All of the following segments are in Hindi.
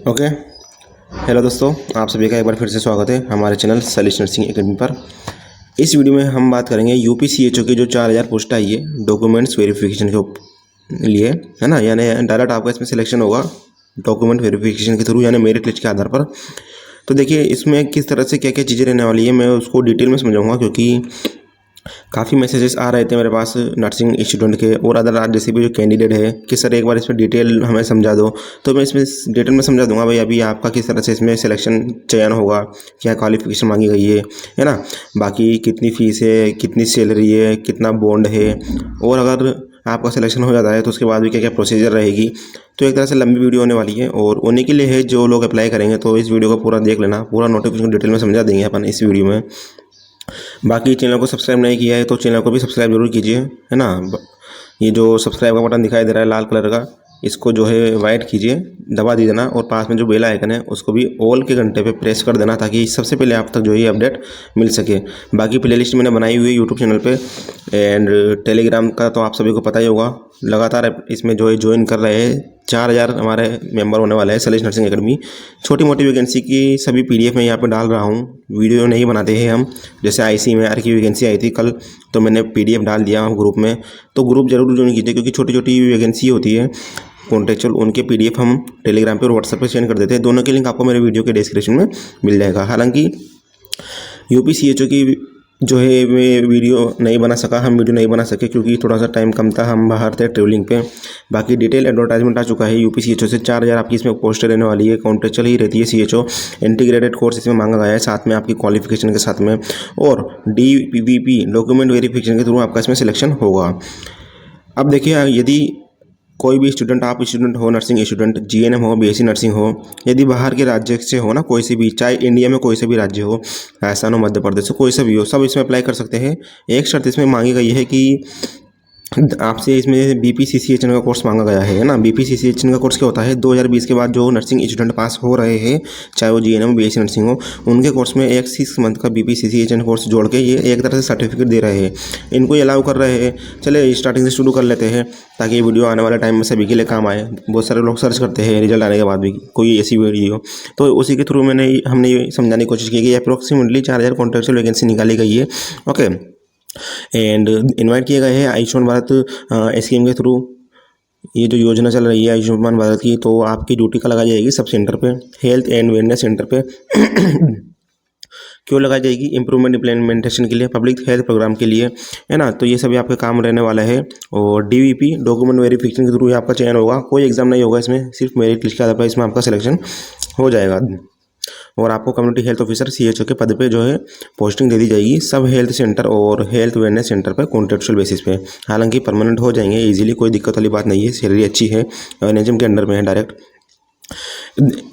ओके। हेलो दोस्तों, आप सभी का एक बार फिर से स्वागत है हमारे चैनल सलीश नर्सिंग एकेडमी पर। इस वीडियो में हम बात करेंगे यूपीसीएचओ की जो 4000 पोस्ट आई है डॉक्यूमेंट्स वेरिफिकेशन के लिए, है ना। यानी डायरेक्ट आपका इसमें सिलेक्शन होगा डॉक्यूमेंट वेरिफिकेशन के थ्रू, यानी मेरिट लिस्ट के आधार पर। तो देखिए इसमें किस तरह से क्या क्या चीज़ें रहने वाली है, मैं उसको डिटेल में समझाऊंगा, क्योंकि काफ़ी मैसेजेस आ रहे थे मेरे पास नर्सिंग स्टूडेंट के और अदर जैसे भी जो कैंडिडेट है कि सर एक बार इसमें डिटेल हमें समझा दो। तो मैं इसमें डिटेल में समझा दूंगा भाई अभी आपका किस तरह से इसमें सिलेक्शन चयन होगा, क्या क्वालिफिकेशन मांगी गई है ना। बाकी कितनी फ़ीस है, कितनी सैलरी है, कितना बॉन्ड है, और अगर आपका सिलेक्शन हो जाता है तो उसके बाद भी क्या क्या प्रोसीजर रहेगी। तो एक तरह से लंबी वीडियो होने वाली है और उन्हीं के लिए है जो लोग अप्लाई करेंगे। तो इस वीडियो को पूरा देख लेना, पूरा नोटिफिकेशन डिटेल में समझा देंगे अपन इस वीडियो में। बाकी चैनल को सब्सक्राइब नहीं किया है तो चैनल को भी सब्सक्राइब जरूर कीजिए, है ना। ये जो सब्सक्राइब का बटन दिखाई दे रहा है लाल कलर का, इसको जो है वाइट कीजिए, दबा दी देना, और पास में जो बेल आइकन है उसको भी ऑल के घंटे पे प्रेस कर देना, ताकि सबसे पहले आप तक जो है अपडेट मिल सके। बाकी प्लेलिस्ट मैंने बनाई हुई है यूट्यूब चैनल पे, एंड टेलीग्राम का तो आप सभी को पता ही होगा। लगातार इसमें जो है ज्वाइन कर रहे हैं, 4000 हमारे मेंबर होने वाले हैं सलीश नर्सिंग एकेडमी। छोटी मोटी वैकेंसी की सभी पीडीएफ में यहाँ पे डाल रहा हूँ, वीडियो नहीं बनाते हैं हम। जैसे आईसी में आर की वैकेंसी आई थी कल, तो मैंने पीडीएफ डाल दिया ग्रुप में। तो ग्रुप जरूर ज्वाइन कीजिए, क्योंकि छोटी छोटी वैकेंसी होती है कॉन्टेक्चुअल, उनके पीडीएफ हम टेलीग्राम पे और व्हाट्सएप पे सेंड कर देते हैं। दोनों के लिंक आपको मेरे वीडियो के डिस्क्रिप्शन में मिल जाएगा। हालांकि यूपीसीएचओ की जो है मैं वीडियो नहीं बना सका, हम वीडियो नहीं बना सके क्योंकि थोड़ा सा टाइम कम था, हम बाहर थे ट्रेवलिंग पे। बाकी डिटेल एडवर्टाइजमेंट आ चुका है यूपीसीएचओ से। 4000 आपकी इसमें पोस्टें रहने वाली है, कॉन्ट्रेक्चुअल ही रहती है सीएचओ। इंटीग्रेटेड कोर्स इसमें मांगा गया है साथ में आपकी क्वालिफिकेशन के साथ में, और डीवीपी डॉक्यूमेंट वेरिफिकेशन के थ्रू आपका इसमें सिलेक्शन होगा। अब देखिए, यदि कोई भी स्टूडेंट, आप स्टूडेंट हो, नर्सिंग स्टूडेंट, जीएनएम हो, बीएससी नर्सिंग हो, यदि बाहर के राज्य से हो ना, कोई से भी, चाहे इंडिया में कोई से भी राज्य हो, राजस्थान हो, मध्य प्रदेश हो, कोई से भी हो, सब इसमें अप्लाई कर सकते हैं। एक शर्त इसमें मांगी गई है कि आपसे इसमें बीपीसीसीएचएन का कोर्स मांगा गया है ना। बीपीसीसीएचएन का कोर्स क्या होता है, 2020 के बाद जो नर्सिंग स्टूडेंट पास हो रहे हैं, चाहे वो जीएनएम बीएससी नर्सिंग हो, उनके कोर्स में एक 6 मंथ का बीपीसीसीएचएन कोर्स जोड़ के ये एक तरह से सर्टिफिकेट दे रहे हैं, इनको ये अलाउ कर रहे हैं। चले स्टार्टिंग से शुरू कर लेते हैं, ताकि ये वीडियो आने वाले टाइम में सभी के लिए काम आए। बहुत सारे लोग सर्च करते हैं रिजल्ट आने के बाद भी कोई ऐसी वीडियो, तो उसी के थ्रू हमने ये समझाने की कोशिश की कि अप्रोक्सीमेटली 4000 कॉन्ट्रेक्चुअल वैकेंसी निकाली गई है। ओके, एंड इनवाइट किए गए हैं आयुष्मान भारत स्कीम के थ्रू। ये जो योजना चल रही है आयुष्मान भारत की, तो आपकी ड्यूटी का लगाई जाएगी सब सेंटर पे, हेल्थ एंड वेलनेस सेंटर पे। क्यों लगाई जाएगी? इंप्रूवमेंट इम्प्लीमेंटेशन के लिए, पब्लिक हेल्थ प्रोग्राम के लिए, है ना। तो ये सभी आपके काम रहने वाला है। और डीवीपी डॉक्यूमेंट वेरिफिकेशन के थ्रू आपका चयन होगा, कोई एग्जाम नहीं होगा इसमें, सिर्फ मेरिट लिस्ट के आधार पर इसमें आपका सिलेक्शन हो जाएगा। और आपको कम्युनिटी हेल्थ ऑफिसर सीएचओ के पद पे जो है पोस्टिंग दे दी जाएगी, सब हेल्थ सेंटर और हेल्थ वेलनेस सेंटर पे कॉन्ट्रेक्चुअल बेसिस पे। हालांकि परमानेंट हो जाएंगे इजीली, कोई दिक्कत वाली बात नहीं है, सैलरी अच्छी है, एनएचएम के अंडर में है direct.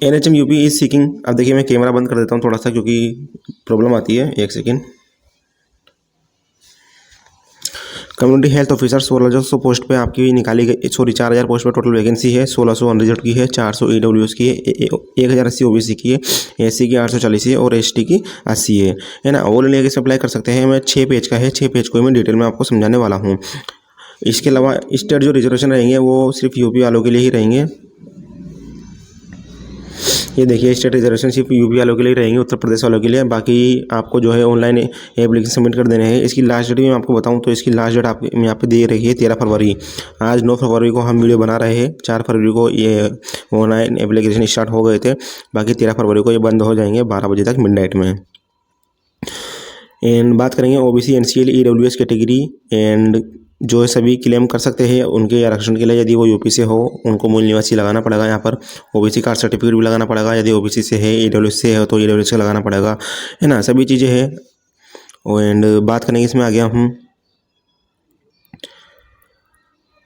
NHM UP is seeking. अब देखिए मैं कैमरा बंद कर देता हूँ थोड़ा सा, क्योंकि प्रॉब्लम आती है, एक second. Community health officer 1600 post पे आपकी निकाली गई, सॉरी 4000 पोस्ट पे टोटल वैकेंसी है। 1600 अनरिजर्व की है, 400 ईडब्ल्यूएस की है, 1080 ओबीसी की है, एससी की 840 है और एसटी की 80 है ना। ऑल इंडिया के अप्लाई कर सकते हैं। मैं 6 पेज का है, 6 पेज को मैं डिटेल में आपको समझाने वाला हूँ। इसके अलावा स्टेट जो रिजर्वेशन रहेंगे वो सिर्फ यूपी वालों के लिए ही रहेंगे। ये देखिए स्टेट रिजर्वेशन सिर्फ यूपी वालों के लिए रहेंगे, उत्तर प्रदेश वालों के लिए। बाकी आपको जो है ऑनलाइन एप्लीकेशन सबमिट कर देने हैं। इसकी लास्ट डेट भी मैं आपको बताऊं तो इसकी लास्ट डेट आप यहाँ पे दे रही है 13 फरवरी। आज 9 फरवरी को हम वीडियो बना रहे हैं, 4 फरवरी को ये ऑनलाइन एप्लीकेशन स्टार्ट हो गए थे। बाकी 13 फरवरी को ये बंद हो जाएंगे 12 बजे तक मिडनाइट में। एंड बात करेंगे OBC NCL EWS category, and जो सभी क्लेम कर सकते हैं उनके आरक्षण के लिए। यदि वो यूपी से हो उनको मूल निवासी लगाना पड़ेगा यहाँ पर, ओबीसी कास्ट सर्टिफिकेट भी लगाना पड़ेगा। यदि ओबीसी से है, ईडब्ल्यूएस से है तो ईडब्ल्यूएस का लगाना पड़ेगा, है ना। सभी चीज़ें हैं। एंड बात करेंगे इसमें आ गया हम,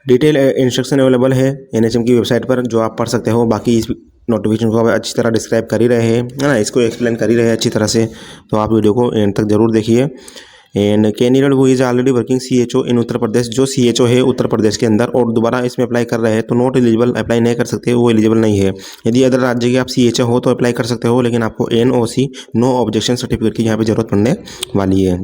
डिटेल इंस्ट्रक्शन अवेलेबल है एनएचएम की वेबसाइट पर, जो आप पढ़ सकते हो। बाकी इस नोटिफिकेशन को आप अच्छी तरह डिस्क्राइब कर ही रहे हैं, है ना, इसको एक्सप्लेन कर ही रहे हैं अच्छी तरह से, तो आप वीडियो को एंड तक जरूर देखिए। And candidate who is already working CHO in Uttar Pradesh, जो सीएचओ है उत्तर प्रदेश के अंदर और दोबारा इसमें अप्लाई कर रहे हैं तो नॉट एलिजिबल, अप्लाई नहीं कर सकते, वो एलिजिबल नहीं है। यदि अदर राज्य के आप सीएचओ हो तो अप्लाई कर सकते हो, लेकिन आपको एनओसी नो ऑब्जेक्शन सर्टिफिकेट की यहाँ पे जरूरत पड़ने वाली है।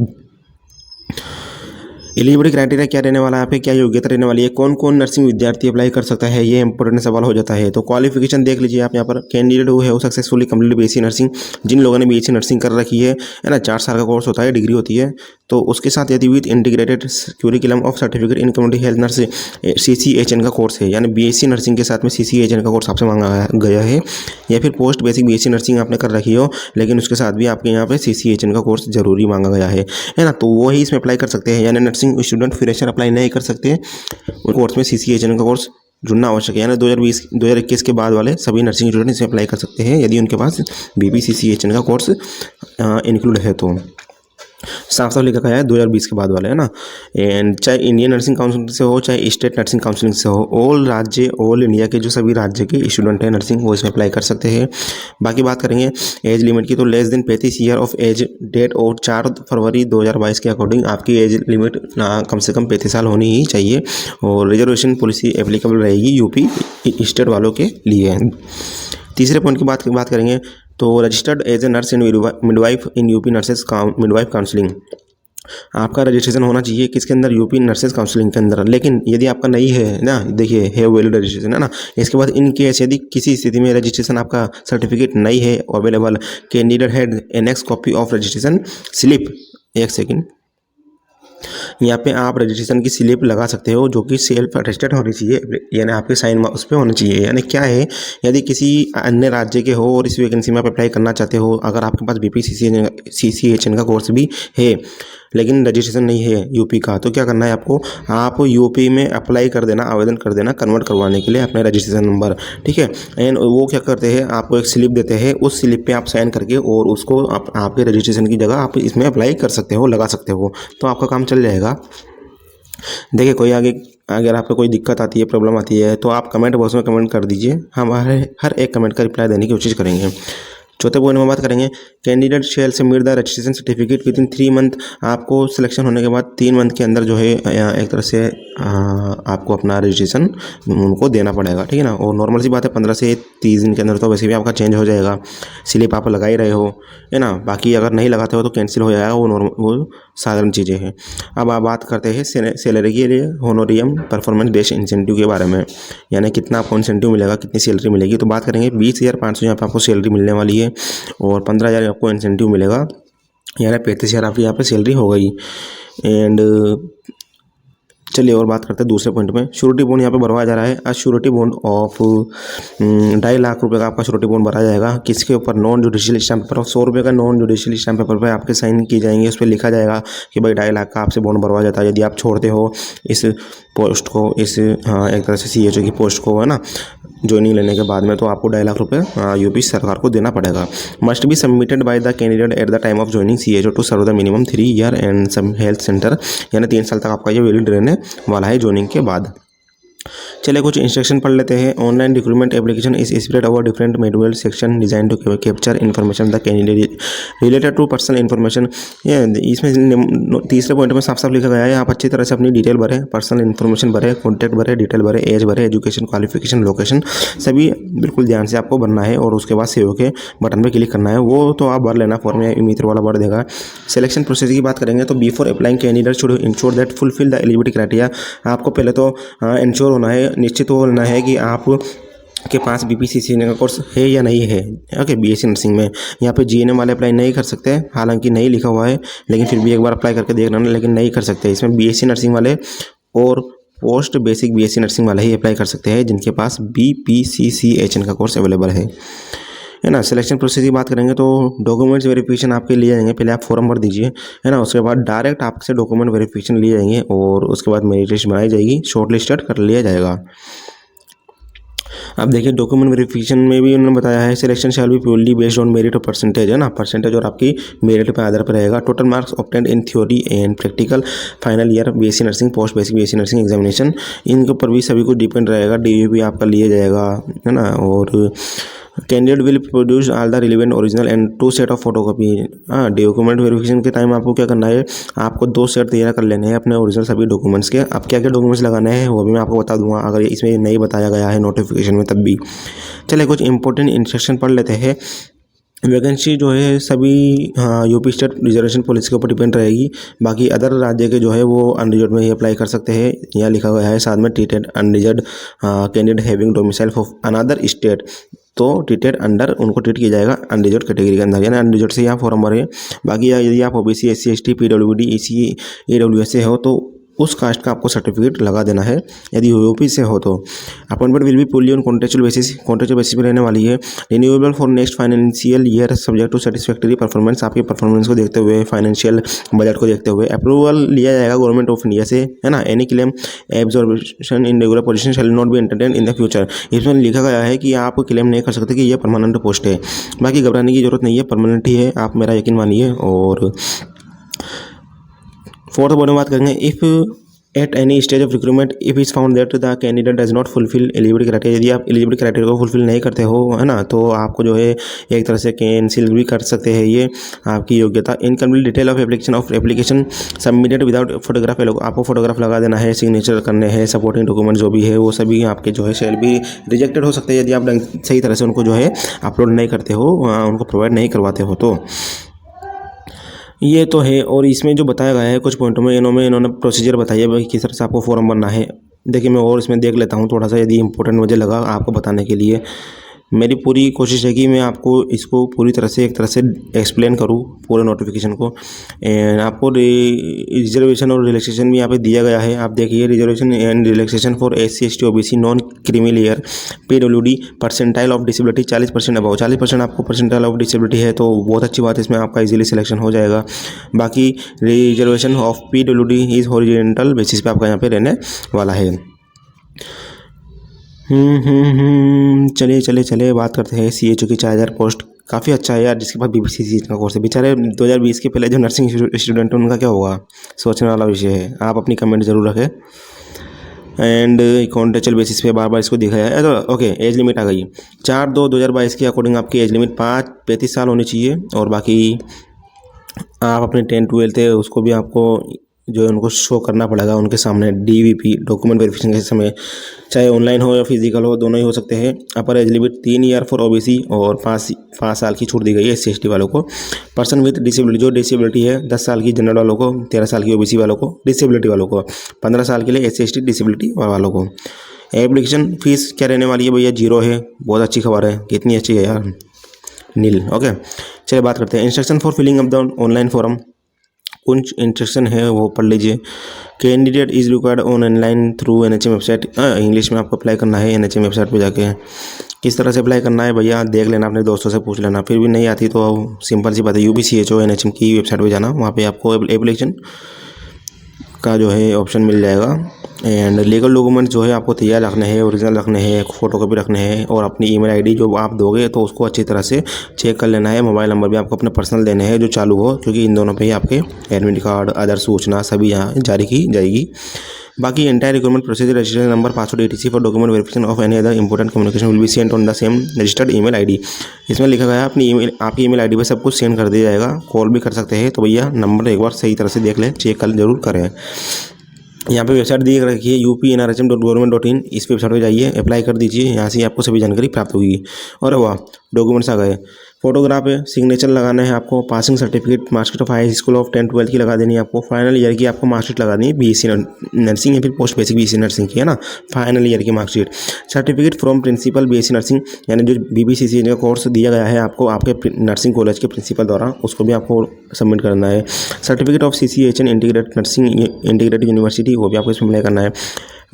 एलिजिबिलिटी क्राइटेरिया क्या रहने वाला है, यहाँ पे क्या योग्यता रहने वाली है, कौन कौन नर्सिंग विद्यार्थी अप्लाई कर सकता है, ये इंपॉर्टेंट सवाल हो जाता है। तो क्वालिफिकेशन देख लीजिए आप यहाँ पर, candidate who have successfully complete BSc nursing, जिन लोगों ने बीएससी नर्सिंग कर रखी है ना, 4 साल का कोर्स होता है, डिग्री होती है, तो उसके साथ यदि with integrated curriculum of certificate in community health nurse CCHN का कोर्स है, यानी बीएससी नर्सिंग के साथ में CCHN का कोर्स आपसे मांगा गया है, या फिर पोस्ट बेसिक बीएससी नर्सिंग आपने कर रखी हो लेकिन उसके साथ भी आपके यहाँ पे CCHN का कोर्स जरूरी मांगा गया है ना, तो वो ही इसमें अप्लाई कर सकते हैं। यानी नर्सिंग स्टूडेंट फ्रेशर अप्लाई नहीं कर सकते, उस कोर्स में CCHN का कोर्स जुड़ना आवश्यक है। यानी 2021 के बाद वाले सभी नर्सिंग स्टूडेंट इसमें अप्लाई कर सकते हैं यदि उनके पास BPCCHN का कोर्स इंक्लूड है तो। साफ साफ लिखा गया है 2020 के बाद वाले, है ना। एंड चाहे इंडियन नर्सिंग काउंसिल से हो चाहे स्टेट नर्सिंग काउंसिलिंग से हो, ऑल इंडिया के जो सभी राज्य के स्टूडेंट हैं नर्सिंग वो इसमें अप्लाई कर सकते हैं। बाकी बात करेंगे एज लिमिट की, तो less than 35 year of age date और 4 फरवरी 2022 के अकॉर्डिंग आपकी एज लिमिट कम से कम 35 साल होनी ही चाहिए, और रिजर्वेशन पॉलिसी एप्लीकेबल रहेगी यूपी स्टेट वालों के लिए। तीसरे पॉइंट की बात करेंगे तो registered as a nurse and midwife in UP nurses midwife counselling, आपका रजिस्ट्रेशन होना चाहिए किसके अंदर, यूपी नर्सेज काउंसलिंग के अंदर। लेकिन यदि आपका नहीं है ना, देखिए है वैलिड रजिस्ट्रेशन, है ना। इसके बाद इन केस यदि किसी स्थिति में रजिस्ट्रेशन आपका सर्टिफिकेट नहीं है available, candidate had annex copy of registration slip, एक सेकेंड, यहाँ पे आप रजिस्ट्रेशन की स्लिप लगा सकते हो जो कि सेल्फ अटेस्टेड होनी चाहिए, यानी आपके साइन उस पर होना चाहिए। यानी क्या है, यदि किसी अन्य राज्य के हो और इस वैकेंसी में आप अप्लाई करना चाहते हो, अगर आपके पास BPCCHN का कोर्स भी है लेकिन रजिस्ट्रेशन नहीं है यूपी का, तो क्या करना है आपको, आप यूपी में अप्लाई कर देना, आवेदन कर देना कन्वर्ट करवाने के लिए अपने रजिस्ट्रेशन नंबर, ठीक है। एंड वो क्या करते हैं, आपको एक स्लिप देते हैं, उस स्लिप पे आप साइन करके और उसको आपके रजिस्ट्रेशन की जगह आप इसमें अप्लाई कर सकते हो, लगा सकते हो, तो आपका काम चल जाएगा। देखिए कोई आगे अगर आपको कोई दिक्कत आती है, प्रॉब्लम आती है, तो आप कमेंट बॉक्स में कमेंट कर दीजिए, हमारे हर एक कमेंट का रिप्लाई देने की कोशिश करेंगे। चौथे पॉइंट में बात करेंगे, candidate shell submit the registration certificate with in 3 month, आपको सिलेक्शन होने के बाद 3 मंथ के अंदर जो है एक तरह से आपको अपना रजिस्ट्रेशन उनको देना पड़ेगा, ठीक है ना। और नॉर्मल सी बात है 15 से 30 दिन के अंदर तो वैसे भी आपका चेंज हो जाएगा, स्लिप आप लगा ही रहे हो, है ना। बाकी अगर नहीं लगाते हो तो कैंसिल हो जाएगा, वो साधारण चीज़ें हैं। अब आप बात करते हैं सैलरी के लिए, होनोरियम परफॉर्मेंस बेस्ड इंसेंटिव के बारे में, यानी कितना आपको इंसेंटिव मिलेगा, कितनी सैलरी मिलेगी। तो बात करेंगे 20,500 यहाँ पर आपको सैलरी मिलने वाली है और 15,000 आपको इंसेंटिव मिलेगा, यानी 35,000 आपकी यहाँ पे सैलरी हो गई। एंड चलिए और बात करते हैं दूसरे पॉइंट में, श्योरिटी बॉन्ड यहाँ पे भरवाया जा रहा है। आज श्योरिटी बॉन्ड ऑफ 2.5 लाख रुपए का आपका श्योरिटी बॉन्ड भरा जाएगा, किसके ऊपर, नॉन जुडिशियल स्टैम्प पेपर, 100 रुपये का नॉन जुडिशियल स्टैम्प पेपर पे आपके साइन की जाएंगे, उस पर लिखा जाएगा कि भाई 2.5 लाख का आपसे बॉन्ड भरवा जाता है यदि आप छोड़ते हो इस पोस्ट को, इस एक तरह से CHO की पोस्ट को, है ना, ज्वाइनिंग लेने के बाद में, तो आपको 2.5 लाख रुपये यूपी सरकार को देना पड़ेगा। Must be submitted by the candidate at the time of joining CHO to serve the minimum 3 year and sub health centre, यानी 3 साल तक आपका ये वैलिड रहने वाला है ज्वाइनिंग के बाद। चलिए कुछ इंस्ट्रक्शन पढ़ लेते हैं। Online recruitment application is spread over different module section design to capture information the candidate related to personal information. इसमें तीसरे पॉइंट में साफ साफ लिखा गया है, आप अच्छी तरह से अपनी डिटेल भरें, पर्सनल इन्फॉर्मेशन भरें, कॉन्टैक्ट भरें, डिटेल भरें, एज भरें, एजुकेशन, क्वालिफिकेशन, लोकेशन, सभी बिल्कुल ध्यान से आपको भरना है और उसके बाद सेव के बटन पर क्लिक करना है, वो तो आप भर लेना, फॉर्म या मित्र वाला भर देगा। सिलेक्शन प्रोसेस की बात करेंगे तो before applying candidate should ensure that fulfil the eligibility criteria, आपको पहले तो इंश्योर होना है, निश्चित होना है कि आप के पास BPCCHN का कोर्स है या नहीं है। ओके, BSc नर्सिंग में यहाँ पे GNM वाले अप्लाई नहीं कर सकते, हालांकि नहीं लिखा हुआ है लेकिन फिर भी एक बार अप्लाई करके देखना, लेकिन नहीं कर सकते। इसमें BSc नर्सिंग वाले और पोस्ट बेसिक BSc नर्सिंग वाले ही अप्लाई कर सकते हैं जिनके पास BPCCHN का कोर्स अवेलेबल है ना। सिलेक्शन प्रोसेस की बात करेंगे तो डॉक्यूमेंट्स वेरिफिकेशन आपके लिए जाएंगे, पहले आप फॉर्म भर दीजिए, है ना। उसके बाद डायरेक्ट आपसे डॉक्यूमेंट वेरिफिकेशन लिए जाएंगे और उसके बाद मेरिट लिस्ट बनाई जाएगी, शॉर्ट लिस्टेड कर लिया जाएगा। अब देखिए डॉक्यूमेंट वेरिफिकेशन में भी उन्होंने बताया है, selection shall be purely based on merit और परसेंटेज, है ना, परसेंटेज और आपकी मेरिट पे आधार पर रहेगा। Total marks obtained in theory and practical final year BSc nursing, post basic BSc nursing examination, इनके ऊपर भी सभी कुछ डिपेंड रहेगा। DU भी आपका लिया जाएगा, है ना। और candidate will produce all the relevant original and 2 set of photocopy. Document verification के टाइम आपको क्या करना है, आपको 2 सेट तैयार कर लेने हैं अपने ओरिजिनल सभी डॉक्यूमेंट्स के। अब क्या क्या डॉक्यूमेंट्स लगाने हैं वो भी मैं आपको बता दूंगा, अगर इसमें नहीं बताया गया है नोटिफिकेशन में तब भी। चलिए कुछ इंपॉर्टेंट इंस्ट्रक्शन पढ़ लेते हैं। वैकेंसी जो है सभी यूपी स्टेट रिजर्वेशन पॉलिसी के ऊपर डिपेंड रहेगी। बाकी अदर राज्य के जो है वो अनरिजर्व में ही अप्लाई कर सकते हैं। यहाँ लिखा गया है साथ में treated unreserve candidate having domicile of another state, तो ट्रीटेड अंडर उनको ट्रीट किया जाएगा अनरिजर्व कैटेगरी के अंदर, यानी अनरिजर्व से यहाँ फॉर्म भरे। बाकी यदि आप OBC SC ST PWD EC AWS से हो तो उस कास्ट का आपको सर्टिफिकेट लगा देना है। यदि यूपी से हो तो appointment will be purely on contractual basis पे रहने वाली है। Renewable for next financial year subject to satisfactory performance, आपके परफॉर्मेंस को देखते हुए, फाइनेंशियल बजट को देखते हुए अप्रूवल लिया जाएगा गवर्नमेंट ऑफ इंडिया से, है ना। Any claim absorption in regular position shall not be entertain in the future. इसमें लिखा गया है कि आप क्लेम नहीं कर सकते कि यह परमानेंट पोस्ट है। बाकी घबराने की जरूरत नहीं है, परमानेंट ही है, आप मेरा यकीन मानिए। और फोर्थ बोर्ड में बात करेंगे, if at any stage of recruitment if is found that the candidate does not fulfil eligibility criteria, यदि आप एलिजिबिलिटी क्राइटेरिया को फुलफिल नहीं करते हो, है ना, तो आपको जो है एक तरह से कैंसिल भी कर सकते हैं ये आपकी योग्यता। Incomplete detail of application submitted without photograph, आपको फोटोग्राफ लगा देना है, सिग्नेचर करने हैं, सपोर्टिंग डॉक्यूमेंट जो भी है वो सभी आपके जो है शैल भी रिजेक्टेड हो सकते हैं यदि आप सही तरह से उनको जो है अपलोड नहीं करते हो, उनको प्रोवाइड नहीं करवाते हो। तो ये तो है। और इसमें जो बताया गया है कुछ पॉइंटों में इन्होंने प्रोसीजर बताई है भाई किस तरह से आपको फॉर्म भरना है। देखिए मैं और इसमें देख लेता हूँ थोड़ा सा, यदि इम्पोर्टेंट मुझे लगा आपको बताने के लिए। मेरी पूरी कोशिश है कि मैं आपको इसको पूरी तरह से एक तरह से एक्सप्लेन करूँ पूरे नोटिफिकेशन को। एंड आपको रिजर्वेशन और रिलैक्सेशन भी यहाँ पे दिया गया है, आप देखिए। Reservation and relaxation for SC ST OBC non creamy layer PWD percentile of disability 40% above, 40% आपको परसेंटाइल ऑफ डिसेबिलिटी है तो बहुत अच्छी बात है, इसमें आपका इजीली सिलेक्शन हो जाएगा। बाकी reservation of PWD is horizontal basis पे आपका यहाँ पे रहने वाला है। चलिए बात करते हैं CHO की 4000 पोस्ट। काफ़ी अच्छा है यार, जिसके पास BPCC का कोर्स है। बेचारे 2020 के पहले जो नर्सिंग स्टूडेंट है उनका क्या होगा, सोचने वाला विषय है। आप अपनी कमेंट जरूर रखें। एंड कॉन्ट्रेक्चुअल बेसिस पे बार बार इसको दिखाया है। तो ओके, एज लिमिट आ गई 4/2/2022 के अकॉर्डिंग आपकी एज लिमिट 35 साल होनी चाहिए। और बाकी आप अपने 10-12 है उसको भी आपको जो है उनको शो करना पड़ेगा उनके सामने DVP डॉक्यूमेंट वेरिफिकेशन के समय, चाहे ऑनलाइन हो या फिजिकल हो, दोनों ही हो सकते हैं। अपर age limit 3 year for OBC और 5 साल की छूट दी गई है SC ST वालों को। पर्सन विद डिसेबिलिटी, जो डिसेबिलिटी है 10 साल की जनरल वालों को, 13 साल की OBC वालों को, डिसेबिलिटी वालों को 15 साल के लिए SC ST डिसेबिलिटी वालों को। एप्लीकेशन फीस क्या रहने वाली है भैया, 0 है। बहुत अच्छी खबर है, कितनी अच्छी है यार, नील। ओके चलिए बात करते हैं instruction for filling up the online form. कुछ इंस्ट्रक्शन है वो पढ़ लीजिए। Candidate is required on online through NHM website, English में आपको अप्लाई करना है NHM वेबसाइट पे जाके। किस तरह से अप्लाई करना है भैया देख लेना, अपने दोस्तों से पूछ लेना, फिर भी नहीं आती तो सिंपल सी बात है, UPCHO NHM की वेबसाइट पे जाना, वहाँ पे आपको एप्लीकेशन का जो है ऑप्शन मिल जाएगा। एंड लीगल डॉक्यूमेंट जो है आपको तैयार रखने हैं, ओरिजिनल रखने हैं, फोटोकॉपी रखने हैं, और अपनी ईमेल आईडी जो आप दोगे तो उसको अच्छी तरह से चेक कर लेना है। मोबाइल नंबर भी आपको अपने पर्सनल देने हैं जो चालू हो, क्योंकि इन दोनों पे ही आपके एडमिट कार्ड, आधार सूचना सभी यहाँ जारी की जाएगी। बाकी entire recruitment procedure, registration number, password ETC for document verification of any other important communication will be sent on the same registered email ID. इसमें लिखा गया है अपनी ईमेल, आपकी ईमेल आईडी पे सब कुछ सेंड कर दिया जाएगा। कॉल भी कर सकते हैं, तो भैया नंबर एक बार सही तरह से देख लें, चेक कर जरूर करें। यहाँ पे वेबसाइट दी रखी है upnrhm.government.in, इस वेबसाइट पे जाइए, अप्लाई कर दीजिए, यहाँ से आपको सभी जानकारी प्राप्त होगी। और वाह डॉक्यूमेंट्स आ गए, फोटोग्राफ है, सिग्नेचर लगाना है आपको, passing certificate, marksheet of high school of 10-12 की लगा देनी है आपको, फाइनल ईयर की आपको मार्कशीट लगा देनी है, BSc नर्सिंग या फिर पोस्ट बेसिक BSc नर्सिंग की, है ना, फाइनल ईयर की marksheet. Certificate from principal BSc nursing, यानी जो BPCC का कोर्स दिया गया है आपको आपके नर्सिंग कॉलेज के प्रिंसिपल द्वारा, उसको भी आपको सबमिट करना है। Certificate of CCHN integrated nursing integrated university, वो भी आपको इसमें अप्लाई करना है।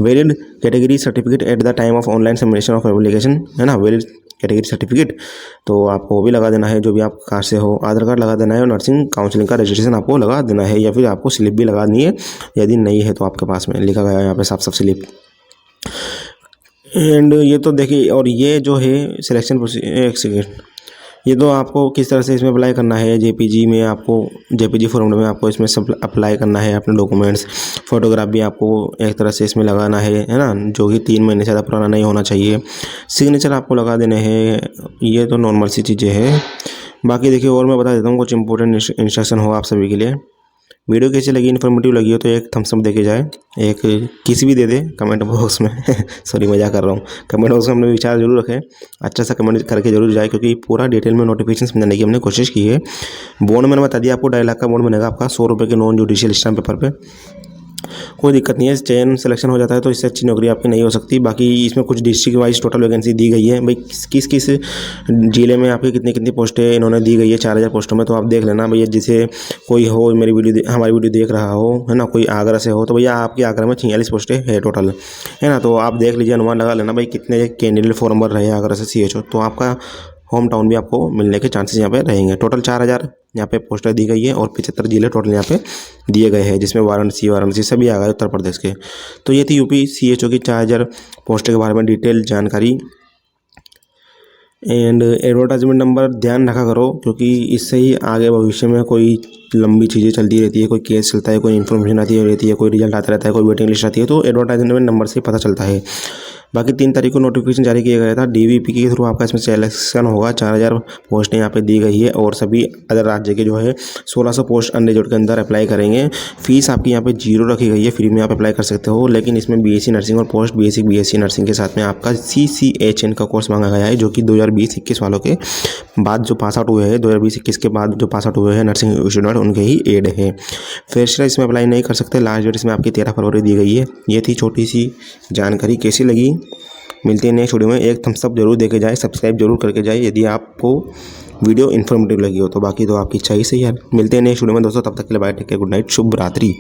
Valid category certificate eight the time of online submission of application, है ना, वैलिड कैटेगरी सर्टिफिकेट, तो आपको वो भी लगा देना है जो भी आप कहाँ से हो। आधार कार्ड लगा देना है, और नर्सिंग काउंसलिंग का रजिस्ट्रेशन आपको लगा देना है, या फिर आपको स्लिप भी लगा देनी है यदि नहीं है तो आपके पास में लिखा गया है यहाँ पे साफ स्लिप। एंड ये तो देखिए, और ये जो है सिलेक्शन प्रोसीजर, एक सेकेंड, ये तो आपको किस तरह से इसमें अप्लाई करना है। JPG में आपको JPG फॉर्मेट में आपको इसमें सब अप्लाई करना है अपने डॉक्यूमेंट्स। फोटोग्राफ भी आपको एक तरह से इसमें लगाना है ना, जो कि 3 महीने से ज़्यादा पुराना नहीं होना चाहिए। सिग्नेचर आपको लगा देने हैं, ये तो नॉर्मल सी चीज़ें हैं। बाकी देखिए और मैं बता देता हूँ कुछ इंपॉर्टेंट इंस्ट्रक्शन हो आप सभी के लिए। वीडियो कैसी लगी, इन्फॉर्मेटिव लगी हो तो एक थम्स अप देके जाए, एक किसी भी दे दे कमेंट बॉक्स में सॉरी मजाक कर रहा हूँ। कमेंट बॉक्स में अपने विचार जरूर रखें, अच्छा सा कमेंट करके जरूर जाए, क्योंकि पूरा डिटेल में नोटिफिकेशन समझाने की हमने कोशिश की है। बॉन्ड मैंने बता दिया आपको, 2.5 लाख का बॉन्ड बनेगा आपका 100 रुपये के नॉन जुडिशियल स्टैम्प पेपर पे। कोई दिक्कत नहीं है, चयन सिलेक्शन हो जाता है तो इससे अच्छी नौकरी आपकी नहीं हो सकती। बाकी इसमें कुछ डिस्ट्रिक्ट वाइज टोटल वैकेंसी दी गई है भाई, किस किस जिले में आपकी कितनी कितनी पोस्टें इन्होंने दी गई है 4000 पोस्टों में। तो आप देख लेना भैया, जिसे कोई हो मेरी हमारी वीडियो देख रहा हो, है ना, कोई आगरा से हो तो भैया आपकी आगरा में 46 पोस्टें है टोटल, है ना। तो आप देख लीजिए, अनुमान लगा लेना भाई कितने कैंडिडेट फॉर्म भर रहे हैं आगरा से CHO, तो आपका होम टाउन भी आपको मिलने के चांसेस यहाँ पे रहेंगे। टोटल 4000 यहाँ पे पोस्टर दी गई है और 75 जिले टोटल यहाँ पे दिए गए हैं, जिसमें वाराणसी सभी आ गए उत्तर प्रदेश के। तो ये थी यूपी CHO की 4000 पोस्टर के बारे में डिटेल जानकारी। एंड एडवर्टाइजमेंट नंबर ध्यान रखा करो, क्योंकि इससे ही आगे भविष्य में कोई लंबी चीज़ें चलती रहती है, कोई केस चलता है, कोई इन्फॉर्मेशन आती रहती है, कोई रिजल्ट आता रहता है, कोई वेटिंग लिस्ट आती है, तो एडवर्टाइजमेंट नंबर से पता चलता है। बाकी 3 तारीख को नोटिफिकेशन जारी किया गया था, DVP के थ्रू आपका इसमें सिलेक्शन होगा। 4000 पोस्टें यहाँ पे दी गई है और सभी अदर राज्य के जो है 1600 पोस्ट अनरिजर्व के अंदर अप्लाई करेंगे। फीस आपकी यहाँ पे 0 रखी गई है, फ्री में आप अप्लाई कर सकते हो। लेकिन इसमें BSc नर्सिंग और पोस्ट बेसिक BSc नर्सिंग के साथ में आपका CCHN का कोर्स मांगा गया है, जो कि 2020-21 वालों के बाद जो पास आउट हुए हैं, 2020-21 के बाद जो पास आउट हुए हैं नर्सिंग स्टूडेंट, उनके ही एड है। फ्रेशर इसमें अप्लाई नहीं कर सकते, लास्ट डेट इसमें आपकी 13 फरवरी दी गई है। ये थी छोटी सी जानकारी, कैसी लगी मिलते हैं नेक्स्ट वीडियो में। एक थम्स अप जरूर देके जाए, सब्सक्राइब जरूर करके जाए यदि आपको वीडियो इन्फॉर्मेटिव लगी हो तो। बाकी तो आपकी इच्छा ही सही यार। मिलते हैं नेक्स्ट वीडियो में दोस्तों, तब तक के लिए bye, take care, good night, शुभ रात्रि।